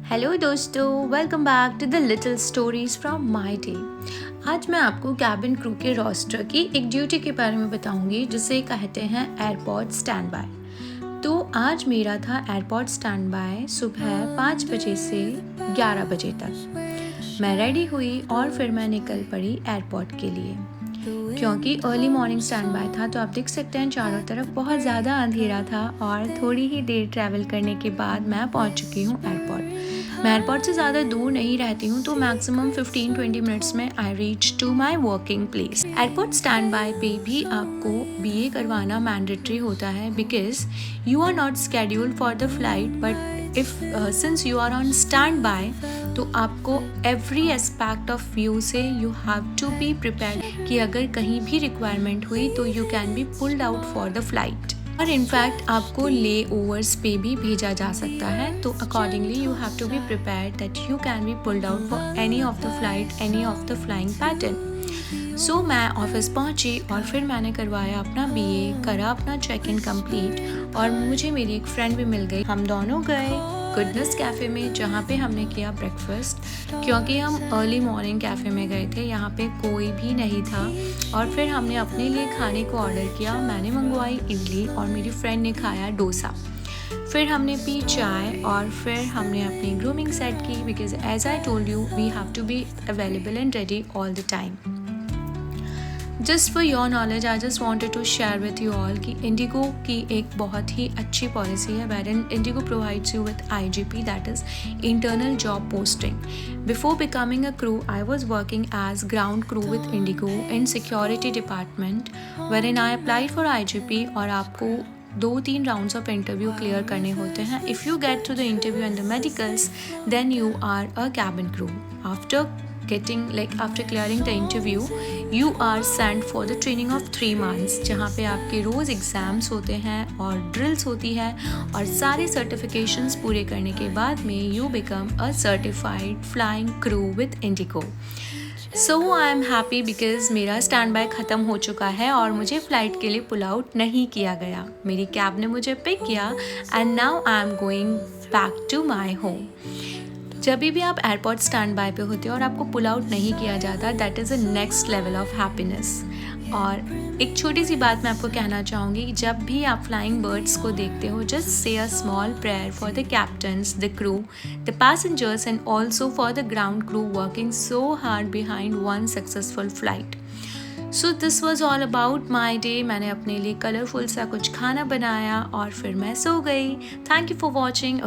Hello दोस्तों, welcome back to the little stories from my day. आज मैं आपको कैबिन क्रू के रोस्टर की एक ड्यूटी के बारे में बताऊंगी जिसे कहते हैं एयरपोर्ट स्टैंड बाय। तो आज मेरा था एयरपोर्ट स्टैंड बाय सुबह 5 बजे से 11 बजे तक। मैं रेडी हुई और फिर मैं निकल पड़ी एयरपोर्ट के लिए। क्योंकि अर्ली मॉर्निंग स्टैंड बाय था तो आप देख सकते हैं चारों तरफ बहुत ज़्यादा अंधेरा था और थोड़ी ही देर ट्रैवल करने के बाद मैं पहुंच चुकी हूँ एयरपोर्ट। मैं एयरपोर्ट से ज़्यादा दूर नहीं रहती हूँ तो मैक्सिमम 15-20 मिनट्स में I reach to my working place. Airport stand by पे भी आपको बीए करवाना मैंडेटरी होता है because you are not scheduled for the flight but if since you are on stand by तो आपको एवरी एस्पेक्ट ऑफ व्यू से you have to be prepare कि अगर कहीं भी रिक्वायरमेंट हुई तो you can be pulled out for the flight. और इनफैक्ट आपको ले ओवर्स पे भी भेजा जा सकता है तो accordingly you have to be prepare that you can be pulled out for any of the flight, any of the flying pattern. So मैं ऑफिस पहुंची और फिर मैंने करवाया अपना बीए, करा अपना चेक इन कंप्लीट और मुझे मेरी एक फ्रेंड भी मिल गई। हम दोनों गए गुडनेस कैफ़े में जहाँ पे हमने किया ब्रेकफास्ट, क्योंकि हम अर्ली मॉर्निंग कैफ़े में गए थे, यहाँ पे कोई भी नहीं था। और फिर हमने अपने लिए खाने को ऑर्डर किया। मैंने मंगवाई इडली और मेरी फ्रेंड ने खाया डोसा। फिर हमने पी चाय और फिर हमने अपनी ग्रूमिंग सेट की because as I told you we have to be available and ready all the time. Just for your knowledge I just wanted to share with you all कि इंडिगो की एक बहुत ही अच्छी पॉलिसी है where in IndiGo provides you with IGP, that is internal job posting. Before becoming a crew I was working as ground crew with IndiGo in security department where in I applied for IGP। और आपको 2-3 rounds of interview clear करने होते हैं। If you get to the interview and the medicals then you are a cabin crew. After clearing the interview, you are sent for the training of 3 months, जहाँ पे आपके रोज़ exams होते हैं और drills होती है और सारे सर्टिफिकेशंस पूरे करने के बाद में you become a certified flying crew with Indigo. So I am happy because मेरा स्टैंड बाय ख़त्म हो चुका है और मुझे फ़्लाइट के लिए पुल आउट नहीं किया गया। मेरी कैब ने मुझे पिक किया and now I am going back to my home. जब भी आप एयरपोर्ट स्टैंड बाय पे होते हो और आपको पुल आउट नहीं किया जाता, that is a next level of happiness. और एक छोटी सी बात मैं आपको कहना चाहूँगी कि जब भी आप फ्लाइंग बर्ड्स को देखते हो just say a small prayer for the captains, the crew, the passengers and also for the ground crew working so hard behind one successful flight. So this was all about my day. मैंने अपने लिए colourful सा कुछ खाना बनाया और फिर मैं सो गई। Thank you for watching.